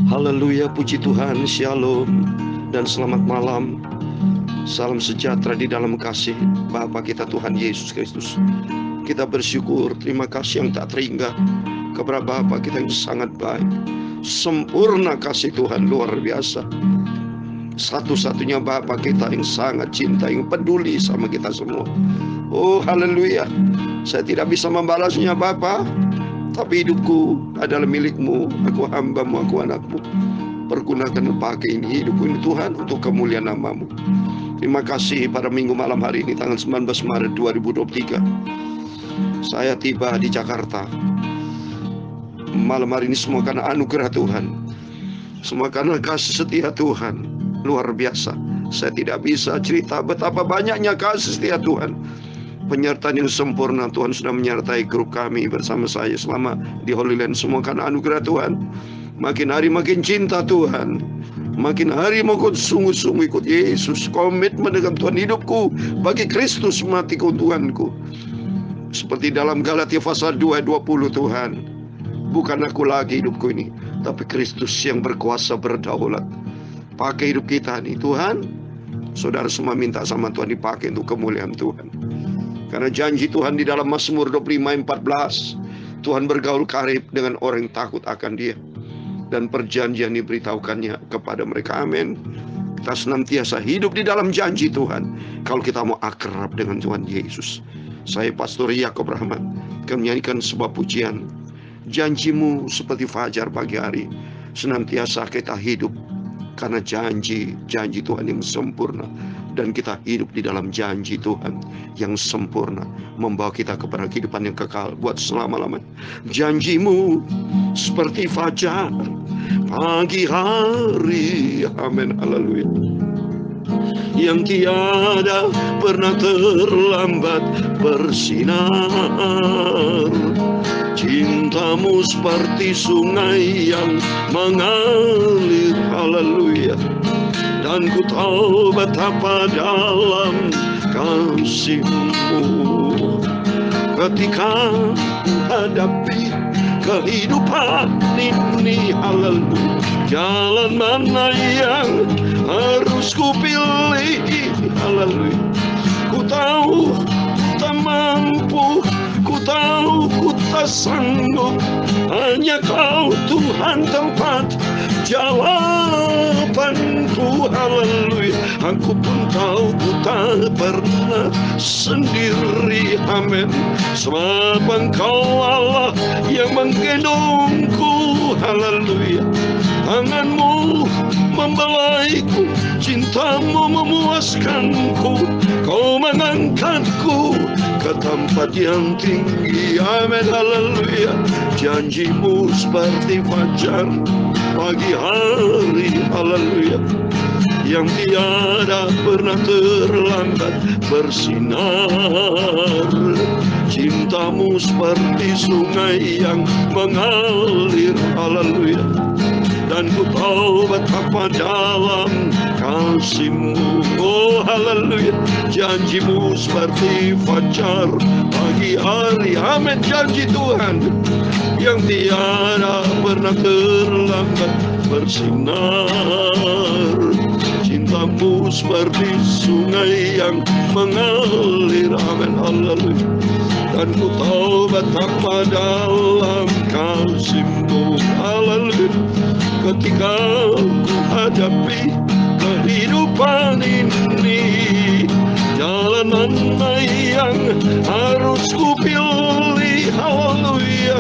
Haleluya, puji Tuhan, shalom, dan selamat malam. Salam sejahtera di dalam kasih Bapa kita Tuhan Yesus Kristus. Kita bersyukur, terima kasih yang tak terhingga kepada Bapa kita yang sangat baik. Sempurna kasih Tuhan, luar biasa. Satu-satunya Bapa kita yang sangat cinta, yang peduli sama kita semua. Oh haleluya, saya tidak bisa membalasnya Bapa, tapi hidupku adalah milik-Mu. Aku hamba-Mu, aku anak-Mu. Pergunakan pakai ini hidupku ini Tuhan untuk kemuliaan nama-Mu. Terima kasih pada minggu malam hari ini tanggal 19 Maret 2023. Saya tiba di Jakarta. Malam hari ini semua karena anugerah Tuhan, semua karena kasih setia Tuhan. Luar biasa. Saya tidak bisa cerita betapa banyaknya kasih setia Tuhan. Penyertaan yang sempurna Tuhan sudah menyertai grup kami bersama saya selama di Holy Land. Semua karena anugerah Tuhan. Makin hari makin cinta Tuhan. Makin hari mau sungguh-sungguh ikut Yesus. Komitmen dengan Tuhan, hidupku bagi Kristus, matiku Tuhanku. Seperti dalam Galatia pasal 2:20 Tuhan. Bukan aku lagi hidupku ini, tapi Kristus yang berkuasa berdaulat. Pakai hidup kita nih Tuhan. Saudara semua minta sama Tuhan dipakai untuk kemuliaan Tuhan. Karena janji Tuhan di dalam Mazmur 25:14, Tuhan bergaul karib dengan orang yang takut akan Dia, dan perjanjian diberitahukannya kepada mereka. Amin. Kita senantiasa hidup di dalam janji Tuhan kalau kita mau akrab dengan Tuhan Yesus. Saya Pastor Yakob Rahmat akan menyanyikan sebuah pujian. Janji-Mu seperti fajar pagi hari, senantiasa kita hidup karena janji Tuhan yang sempurna. Dan kita hidup di dalam janji Tuhan yang sempurna, membawa kita kepada kehidupan yang kekal buat selama-lamanya. Janji-Mu seperti fajar pagi hari, amin, haleluya, yang tiada pernah terlambat bersinar. Cinta-Mu seperti sungai yang mengalir, haleluya. Dan ku tahu betapa dalam kasih-Mu ketika hadapi kehidupan ini, haleluya. Jalan mana yang harus ku pilih, haleluya. Ku tahu tak mampu, ku tahu ku tak sanggup, hanya Kau Tuhan tempat jawabanku, haleluya. Aku pun tahu ku tak pernah sendiri, amin. Sebab Engkau Allah yang menggendongku, haleluya. Tangan-Mu membelaiku, cinta-Mu memuaskanku. Kau mengangkatku ke tempat yang tinggi, amin, haleluya. Janji-Mu seperti fajar pagi hari, haleluya, yang tiada pernah terlambat bersinar. Cinta-Mu seperti sungai yang mengalir, haleluya. Dan ku tahu betapa dalam kasih-Mu, oh haleluya. Janji-Mu seperti fajar pagi hari, amin. Janji Tuhan yang tiada pernah terlambat bersinar. Cinta-Mu seperti sungai yang mengalir, amin, haleluya. Dan ku tahu betapa dalam kasih-Mu, haleluya. Ketika ku hadapi kehidupan ini, jalan mana yang harus ku pilih, haleluya.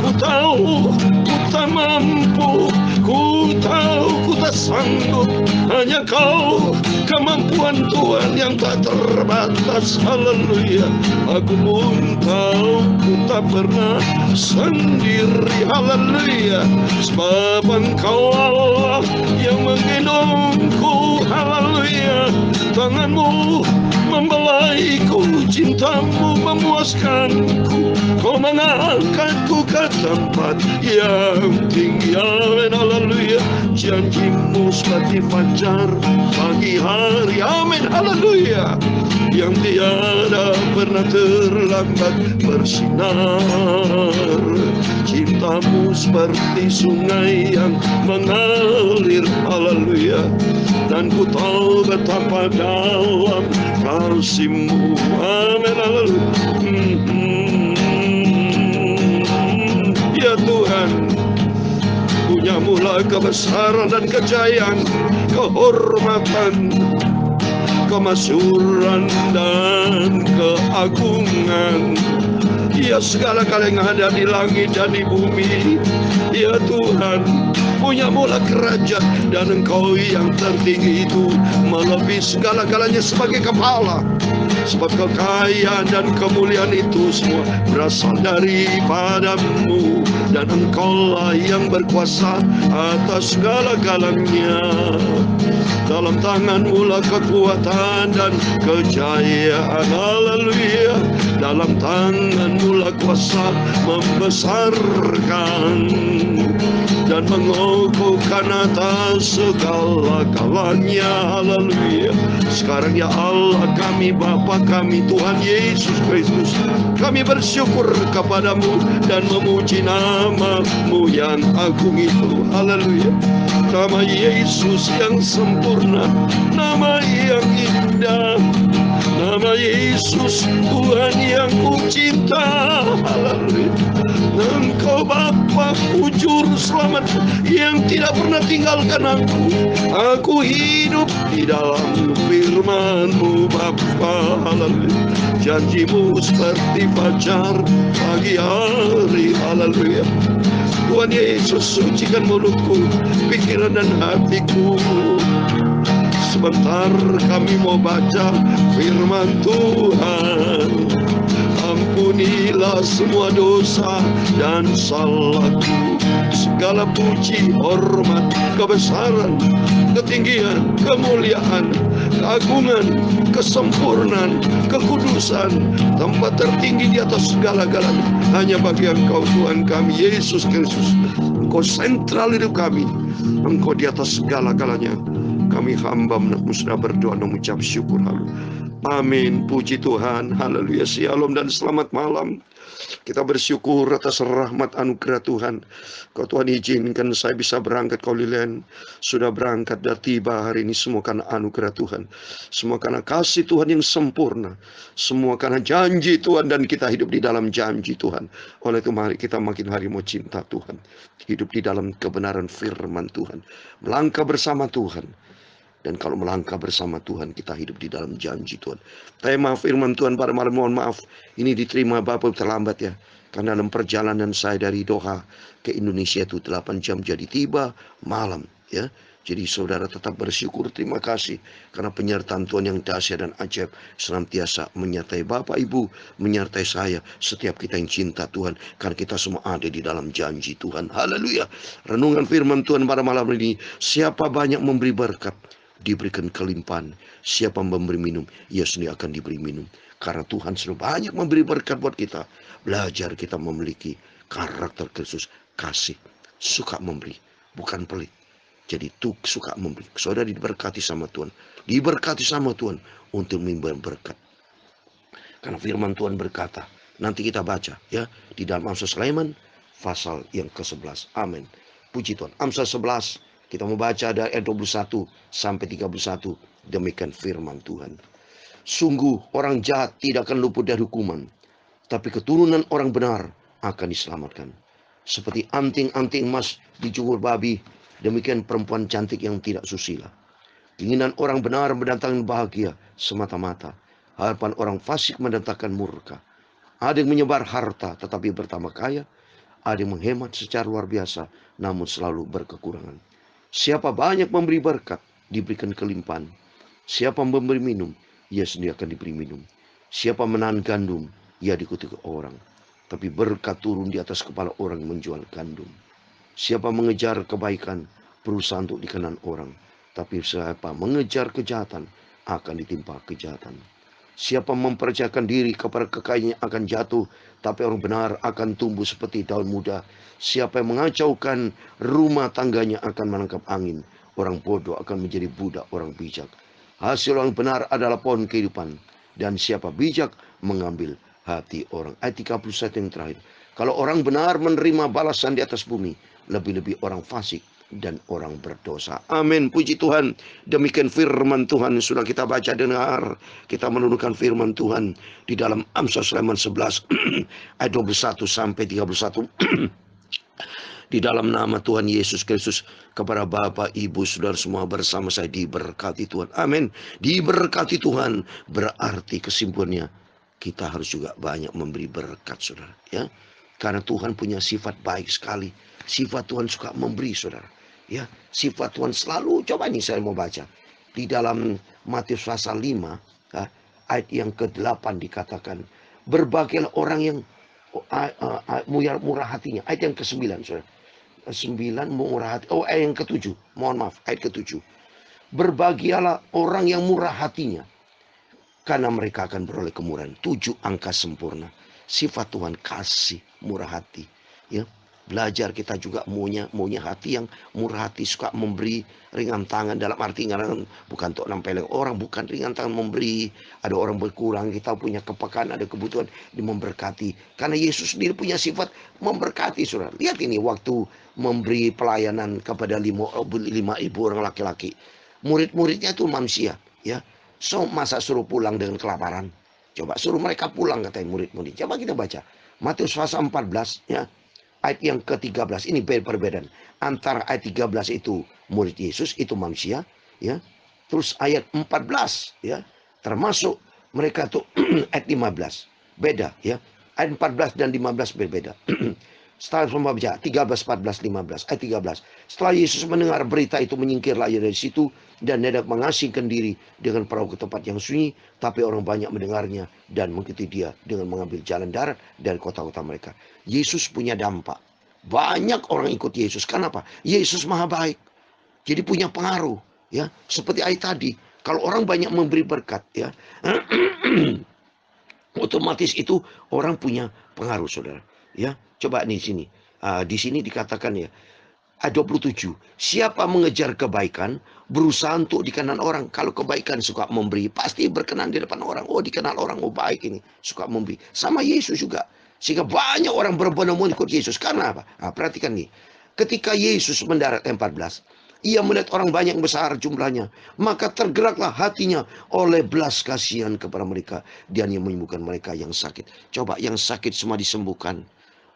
Ku tahu ku tak mampu, ku tahu ku tak sanggup, hanya Kau kemampuan Tuhan yang tak terbatas, haleluya. Aku pun tahu ku tak pernah sendiri, haleluya. Sebab Engkau Allah yang menggendongku, haleluya. Tangan-Mu membelaiku, cinta-Mu memuaskanku. Kau mengangkatku ke tempat yang tinggi, amin, haleluya. Janji-Mu seperti fajar pagi hari, amin, haleluya. Yang tiada pernah terlambat bersinar. Cinta matamu seperti sungai yang mengalir, haleluya. Dan ku tahu betapa dalam kasih-Mu, amin, haleluya. Ya Tuhan, punya-Mu lah kebesaran dan kejayaan, kehormatan, kemasyhuran dan keagungan. Ya segala-gala yang ada di langit dan di bumi, ya Tuhan, punya-Mu lah kerajaan, dan Engkau yang tertinggi itu melebihi segala-galanya sebagai kepala. Sebab kekayaan dan kemuliaan itu semua berasal daripada-Mu, dan Engkau-lah yang berkuasa atas segala-galanya. Dalam tangan-Mu lah kekuatan dan kejayaan, haleluya. Dalam tangan-Mu lah kuasa membesarkan dan mengukuhkan atas segala-galanya, haleluya. Sekarang ya Allah kami, Bapa kami, Tuhan Yesus Kristus, kami bersyukur kepada-Mu dan memuji nama-Mu yang agung itu, haleluya. Nama Yesus yang sempurna, nama yang indah, nama Yesus Tuhan yang ku cinta, haleluya. Engkau Bapa juru selamat yang tidak pernah tinggalkan aku. Aku hidup di dalam firman-Mu Bapa, haleluya. Janji-Mu seperti fajar pagi hari, haleluya. Tuhan Yesus, sucikan mulutku, pikiran dan hatiku. Sebentar kami mau baca firman Tuhan. Ampunilah semua dosa dan salahku. Segala puji, hormat, kebesaran, ketinggian, kemuliaan, keagungan, kesempurnaan, kekudusan, tempat tertinggi di atas segala-galanya hanya bagi Engkau Tuhan kami Yesus Kristus. Engkau sentral hidup kami, Engkau di atas segala-galanya. Kami hamba-Mu sudah berdoa dan mengucap syukur, haleluya. Amin, puji Tuhan, haleluya. Shalom dan selamat malam. Kita bersyukur atas rahmat anugerah Tuhan. Kau Tuhan izinkan saya bisa berangkat, kau Lilian sudah berangkat dan tiba hari ini, semua karena anugerah Tuhan, semua karena kasih Tuhan yang sempurna, semua karena janji Tuhan, dan kita hidup di dalam janji Tuhan. Oleh itu mari kita makin hari mau cinta Tuhan, hidup di dalam kebenaran firman Tuhan, melangkah bersama Tuhan. Dan kalau melangkah bersama Tuhan, kita hidup di dalam janji Tuhan. Tema firman Tuhan pada malam, mohon maaf, ini diterima Bapak terlambat ya. Karena dalam perjalanan saya dari Doha ke Indonesia itu 8 jam, jadi tiba malam ya. Jadi saudara tetap bersyukur, terima kasih. Karena penyertaan Tuhan yang dahsyat dan ajaib senantiasa menyertai Bapak Ibu, menyertai saya, setiap kita yang cinta Tuhan. Karena kita semua ada di dalam janji Tuhan, haleluya. Renungan firman Tuhan pada malam ini, siapa banyak memberi berkat, diberikan kelimpahan. Siapa memberi minum, ia sendiri akan diberi minum. Karena Tuhan sudah banyak memberi berkat buat kita. Belajar kita memiliki karakter Kristus, kasih, suka memberi, bukan pelit. Jadi tuh suka memberi. Saudara diberkati sama Tuhan, diberkati sama Tuhan untuk memberi berkat. Karena firman Tuhan berkata, nanti kita baca ya di dalam Amsal Sulaiman pasal yang ke-11. Amin. Puji Tuhan. Amsal 11. Kita membaca dari ayat 21 sampai 31. Demikian firman Tuhan. Sungguh orang jahat tidak akan luput dari hukuman, tapi keturunan orang benar akan diselamatkan. Seperti anting-anting emas di junggur babi, demikian perempuan cantik yang tidak susila. Keinginan orang benar mendatangkan bahagia semata-mata. Harapan orang fasik mendatangkan murka. Ada yang menyebar harta tetapi bertambah kaya. Ada yang menghemat secara luar biasa namun selalu berkekurangan. Siapa banyak memberi berkat, diberikan kelimpahan. Siapa memberi minum, ia sendiri akan diberi minum. Siapa menahan gandum, ia dikutuk orang. Tapi berkat turun di atas kepala orang yang menjual gandum. Siapa mengejar kebaikan, berusaha untuk dikenan orang. Tapi siapa mengejar kejahatan, akan ditimpa kejahatan. Siapa mempercayakan diri kepada kekayaannya akan jatuh, tapi orang benar akan tumbuh seperti daun muda. Siapa yang mengacaukan rumah tangganya akan menangkap angin. Orang bodoh akan menjadi budak orang bijak. Hasil orang benar adalah pohon kehidupan, dan siapa bijak mengambil hati orang. Ayat 31 yang terakhir. Kalau orang benar menerima balasan di atas bumi, lebih-lebih orang fasik dan orang berdosa. Amin. Puji Tuhan. Demikian firman Tuhan sudah kita baca dengar. Kita menurunkan firman Tuhan di dalam Amsal Sulaiman 11 ayat 21 sampai 31. Di dalam nama Tuhan Yesus Kristus, kepada Bapak, Ibu, Saudara semua bersama saya diberkati Tuhan. Amin. Diberkati Tuhan berarti kesimpulannya kita harus juga banyak memberi berkat, saudara. Ya, karena Tuhan punya sifat baik sekali. Sifat Tuhan suka memberi, saudara. Ya, sifat Tuhan selalu. Coba nih saya mau baca di dalam Matius pasal 5 ya, ayat yang ke-8 dikatakan, berbahagialah orang yang murah hatinya. Ayat yang ke-9, saudara. 9 murah hati. Oh, ayat yang ke-7. Mohon maaf, ayat ke-7. Berbahagialah orang yang murah hatinya, karena mereka akan beroleh kemurahan. 7 angka sempurna. Sifat Tuhan kasih, murah hati. Ya, belajar kita juga maunya hati yang murah hati, suka memberi, ringan tangan, dalam arti bukan untuk nampeleng orang, bukan ringan tangan memberi. Ada orang berkurang, kita punya kepekaan, ada kebutuhan, di memberkati. Karena Yesus sendiri punya sifat memberkati, saudara. Lihat ini waktu memberi pelayanan kepada 5.000 orang laki-laki. Murid-muridnya itu manusia, ya. So, masa suruh pulang dengan kelaparan? Coba suruh mereka pulang, katanya murid-murid. Coba kita baca Matius pasal 14 ya, ayat yang ke-13. Ini perbedaan antara ayat 13 itu murid Yesus, itu manusia, ya. Terus ayat 14 ya, termasuk mereka tuh ayat 15. Beda ya. Ayat 14 dan 15 berbeda. Setelah membaca 13, 14, 15, ayat 13. Setelah Yesus mendengar berita itu, menyingkirlah ia dari situ dan hendak mengasingkan diri dengan perahu ke tempat yang sunyi. Tapi orang banyak mendengarnya dan mengikuti dia dengan mengambil jalan darat dari kota-kota mereka. Yesus punya dampak. Banyak orang ikut Yesus. Kenapa? Yesus maha baik. Jadi punya pengaruh. Ya, seperti ayat tadi. Kalau orang banyak memberi berkat, ya, otomatis itu orang punya pengaruh, saudara. Ya, coba nih sini. Di sini dikatakan ya, ayat 27. Siapa mengejar kebaikan, berusaha untuk dikenal orang. Kalau kebaikan suka memberi, pasti berkenan di depan orang. Oh, dikenal orang, oh baik ini, suka memberi. Sama Yesus juga. Sehingga banyak orang berbondong-bondong ikut Yesus. Karena apa? Perhatikan nih. Ketika Yesus mendarat 14, ia melihat orang banyak besar jumlahnya. Maka tergeraklah hatinya oleh belas kasihan kepada mereka. Dan yang menyembuhkan mereka yang sakit. Coba yang sakit semua disembuhkan.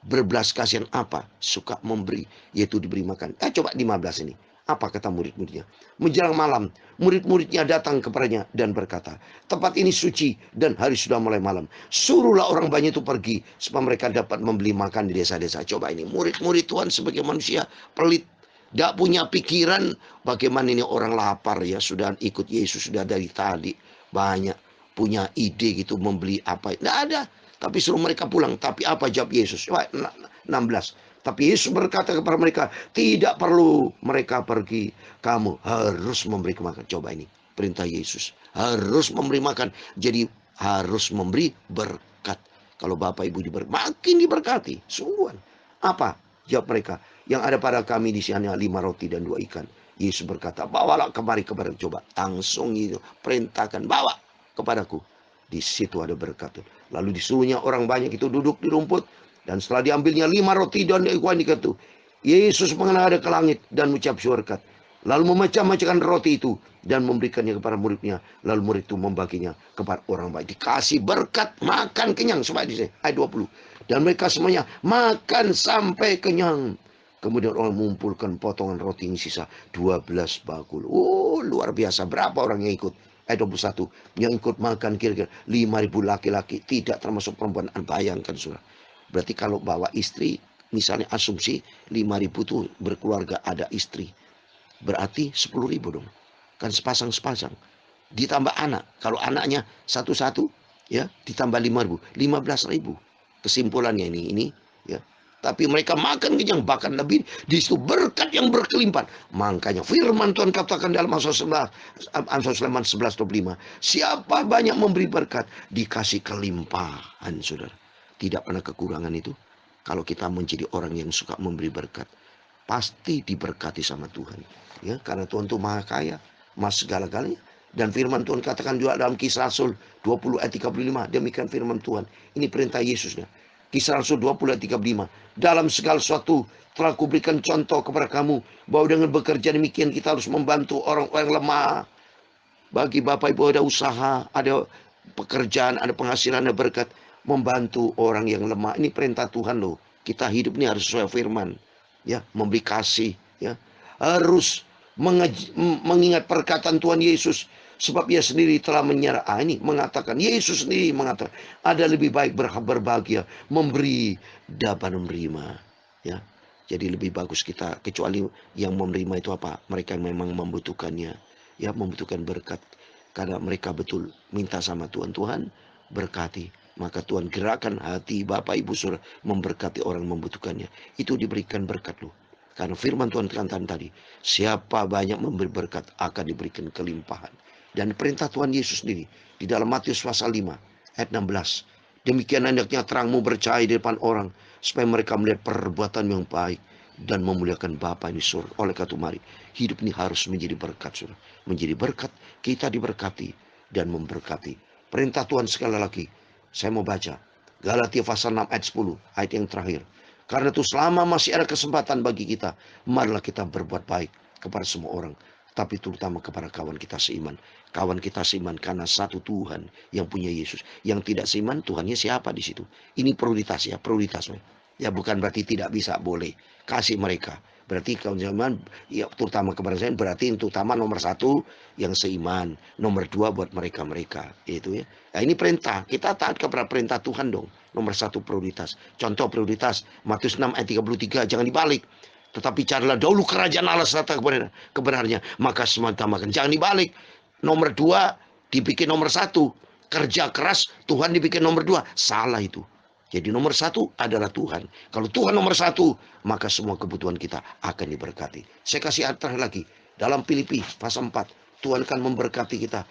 Berbelas kasihan apa? Suka memberi, yaitu diberi makan. Coba 15 ini. Apa kata murid-muridnya? Menjelang malam, murid-muridnya datang kepadanya dan berkata, tempat ini suci dan hari sudah mulai malam. Suruhlah orang banyak itu pergi, supaya mereka dapat membeli makan di desa-desa. Coba ini, murid-murid Tuhan sebagai manusia pelit. Tidak punya pikiran bagaimana ini orang lapar ya. Sudah ikut Yesus, sudah dari tadi. Banyak punya ide gitu membeli apa. Tidak ada. Tapi suruh mereka pulang. Tapi apa jawab Yesus? 16. Tapi Yesus berkata kepada mereka, tidak perlu mereka pergi. Kamu harus memberi makan. Coba ini perintah Yesus. Harus memberi makan. Jadi harus memberi berkat. Kalau Bapak Ibu diberkati, makin diberkati. Sungguhan. Apa? Jawab mereka. Yang ada pada kami di sini 5 roti dan 2 ikan. Yesus berkata, bawalah kemari kepada. Coba langsung itu perintahkan, bawa kepadaku. Di situ ada berkat. Lalu disuruhnya orang banyak itu duduk di rumput. Dan setelah diambilnya 5 roti dan 2 ikan itu, Yesus menghadap ke langit dan mengucap berkat. Lalu memecah-mecahkan roti itu dan memberikannya kepada muridnya. Lalu murid itu membaginya kepada orang banyak. Dikasih berkat, makan kenyang. Sampai di sini ayat 20. Dan mereka semuanya makan sampai kenyang. Kemudian orang mengumpulkan potongan roti yang sisa 12 bakul. Oh, luar biasa. Berapa orang yang ikut? Ayat 21. Yang ikut makan kira-kira 5.000 laki-laki. Tidak termasuk perempuan. Bayangkan, saudara. Berarti kalau bawa istri, misalnya asumsi 5.000 itu berkeluarga ada istri. Berarti 10.000 dong. Kan sepasang-sepasang. Ditambah anak. Kalau anaknya satu-satu, ya, ditambah 5.000. 15.000. Kesimpulannya ini, ya. Tapi mereka makan kenyang, bahkan lebih. Di situ berkat yang berkelimpahan. Makanya firman Tuhan katakan dalam Amsal Sulaiman 11:25. Siapa banyak memberi berkat, dikasih kelimpahan, saudara. Tidak pernah kekurangan itu. Kalau kita menjadi orang yang suka memberi berkat, pasti diberkati sama Tuhan. Ya, karena Tuhan itu maha kaya, maha segala-galanya. Dan firman Tuhan katakan juga dalam Kisah Rasul 20 ayat 35. Demikian firman Tuhan. Ini perintah Yesusnya. Kisah Rasul 20 ayat 35. Dalam segala sesuatu telah kuberikan contoh kepada kamu, bahwa dengan bekerja demikian kita harus membantu orang-orang lemah. Bagi Bapak Ibu ada usaha, ada pekerjaan, ada penghasilan, ada berkat, membantu orang yang lemah. Ini perintah Tuhan loh. Kita hidup ini harus sesuai firman, ya, memberi kasih, ya. Harus mengingat perkataan Tuhan Yesus, sebab Ia sendiri telah mengatakan, Yesus sendiri mengatakan, ada lebih baik berbahagia memberi daripada menerima, ya. Jadi lebih bagus kita, kecuali yang menerima itu apa? Mereka yang memang membutuhkannya, ya, membutuhkan berkat, karena mereka betul minta sama Tuhan, Tuhan berkati, maka Tuhan gerakan hati Bapak Ibu Saudara memberkati orang membutuhkannya. Itu diberikan berkat loh. Karena firman Tuhan katakan tadi, siapa banyak memberi berkat akan diberikan kelimpahan. Dan perintah Tuhan Yesus sendiri di dalam Matius pasal 5 ayat 16. Demikian hendaknya terangmu bercahaya di depan orang, supaya mereka melihat perbuatan yang baik dan memuliakan Bapa yang di surga. Oleh karena itu mari, hidup ini harus menjadi berkat, saudara. Menjadi berkat, kita diberkati dan memberkati. Perintah Tuhan sekali lagi, saya mau baca Galatia pasal 6 ayat 10, ayat yang terakhir. Karena itu selama masih ada kesempatan bagi kita, marilah kita berbuat baik kepada semua orang, tapi terutama kepada kawan kita seiman. Kawan kita seiman karena satu Tuhan yang punya Yesus. Yang tidak seiman, Tuhannya siapa di situ? Ini prioritas, ya, prioritas. Ya, bukan berarti tidak bisa, boleh. Kasih mereka. Berarti kalau zaman, ya, terutama kepada saya, berarti terutama nomor 1 yang seiman, nomor 2 buat mereka-mereka, itu ya. Nah, ini perintah, kita taat kepada perintah Tuhan dong. Nomor 1 prioritas. Contoh prioritas, Matius 6 ayat 33, jangan dibalik. Tetapi carilah dahulu kerajaan Allah serta kebenarannya, maka semua ditambahkan. Jangan dibalik. Nomor 2 dibikin nomor 1. Kerja keras, Tuhan dibikin nomor 2. Salah itu. Jadi nomor 1 adalah Tuhan. Kalau Tuhan nomor 1, maka semua kebutuhan kita akan diberkati. Saya kasih ayat terakhir lagi. Dalam Filipi pasal 4. Tuhan akan memberkati kita.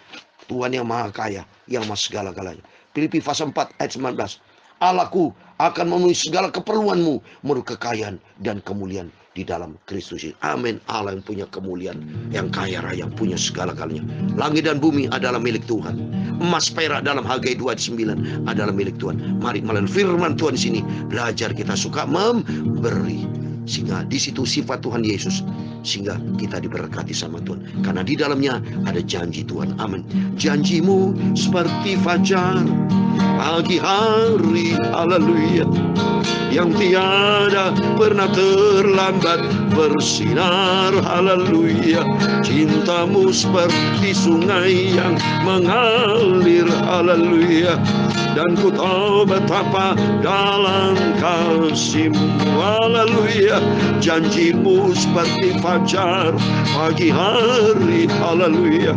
Tuhan yang maha kaya, yang maha segala-galanya. Filipi pasal 4 ayat 19. Allahku akan memenuhi segala keperluanmu menurut kekayaan dan kemuliaan di dalam Kristus. Amin. Allah yang punya kemuliaan, yang kaya raya, yang punya segala-galanya. Langit dan bumi adalah milik Tuhan. Emas perak dalam Hagai 2 ayat 9 adalah milik Tuhan. Mari melalui firman Tuhan sini belajar kita suka memberi, sehingga di situ sifat Tuhan Yesus, sehingga kita diberkati sama Tuhan. Karena di dalamnya ada janji Tuhan. Amin. Janjimu seperti fajar pagi hari, haleluya, yang tiada pernah terlambat bersinar, haleluya. Cintamu seperti sungai yang mengalir, haleluya. Dan ku tahu betapa dalam kasih-Mu, haleluya. Janjimu seperti fajar pagi hari, haleluya,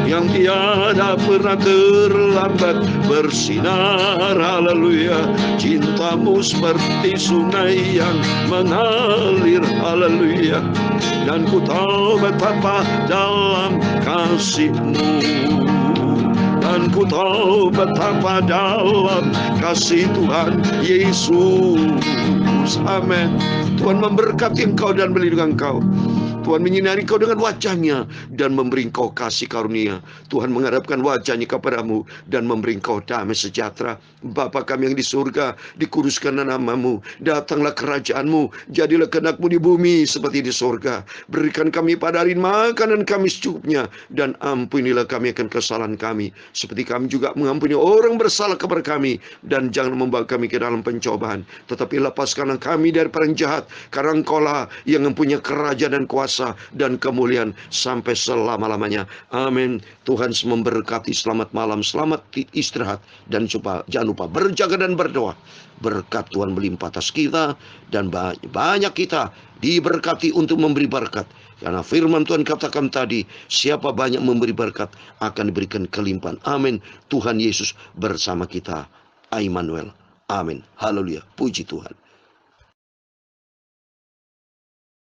yang tiada pernah terlambat bersinar, haleluya. Cintamu seperti sungai yang mengalir, haleluya. Dan ku tahu betapa dalam kasih-Mu, dan ku tahu betapa dalam kasih Tuhan Yesus. Amin. Tuhan memberkati engkau dan melindungi engkau. Tuhan menyinari kau dengan wajahnya dan memberi kau kasih karunia. Tuhan menghadapkan wajahnya kepadamu dan memberi kau damai sejahtera. Bapa kami yang di surga, dikuduskanlah nama-Mu. Datanglah kerajaan-Mu. Jadilah kehendak-Mu di bumi seperti di surga. Berikan kami pada hari makanan kami secukupnya. Dan ampunilah kami akan kesalahan kami, seperti kami juga mengampuni orang bersalah kepada kami. Dan jangan membawa kami ke dalam pencobaan, tetapi lepaskanlah kami dari perang jahat. Karena Engkau-lah yang mempunyai kerajaan dan kuasa dan kemuliaan sampai selama-lamanya. Amin. Tuhan memberkati. Selamat malam, selamat istirahat, dan jangan lupa berjaga dan berdoa. Berkat Tuhan melimpah atas kita, dan banyak kita diberkati untuk memberi berkat. Karena firman Tuhan katakan tadi, siapa banyak memberi berkat akan diberikan kelimpahan. Amin. Tuhan Yesus bersama kita. Immanuel. Amin. Haleluya. Puji Tuhan.